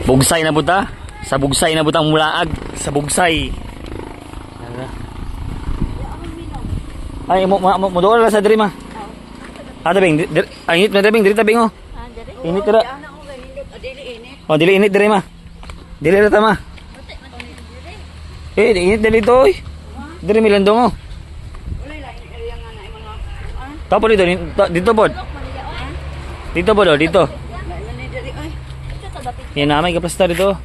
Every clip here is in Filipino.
Bugsay na buta. Sa bugsay na butang mulaag. Sa bugsay. Ay, mo doon lang sa diri ma. Tabing, ay init na tabing, diri tabing oh. Init ra. Oh, dili init diri ma. Dili ra ta ma. Init dili to oy. Diri milandong oh. Tapo dito, dito pod. Dito pod oh, dito. Yan na may kaplastar dito.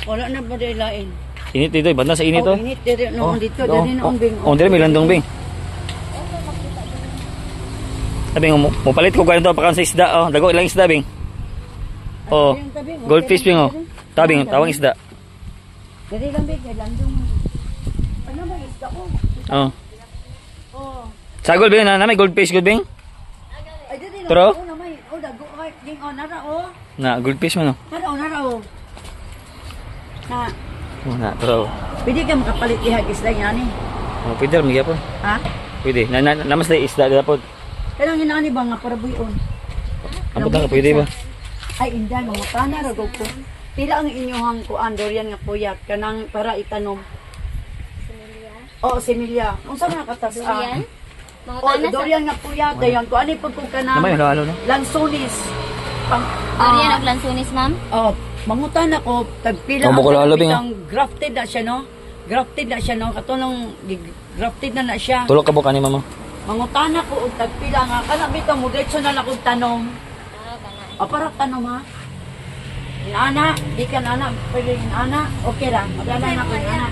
Wala na ba dahil lain? Init dito, banda sa init oh. Init dito, noon dito, dito noon bing. Oh, diri milandong bing. Sabi mo palit ko ganito pa kan sa isda oh. Dago ilang isda bing. Oh. Goldfish bing oh. Tabing tawang isda. Diri lang bing, landong. Ano ba isda ko? Oh. Oh. Sagol bing na may goldfish good bing. Ay diri. Pero Oh, namay. Oh, dago ay ding on nara oh. na goldfish mo no. Nara oh. Na. Oh na pero. Pwede ka makapalit ihag isda yan eh. Oh, pwede ra magyapon. Ha? Pwede. Namas na isda dapat. Kailangan inani ba nga para buyon? Ano ba pwede ba? Ay inday mo kana ra gog ko. Pila ang inyong kuan durian nga puyat kanang para itanom. Semilya. Oh, semilya. Unsa man katas Durian? Mga Oh, tanas. durian nga puyat dayon ko ani pud ko kanang. Namay halo no. Lansones. Durian og lansunis, ma'am. Oh, mangutan ako tagpila Ang bukol halo, Bing, ah. grafted na siya no. Grafted na siya no katunong grafted na siya. Tulog ka buka ni mama. Mangutan ako og tagpila nga kana bitaw mo diretso na lang og tanom. O para tanom ha. Inana, di ka na pwede inana. Okay ra, magana na ko inana.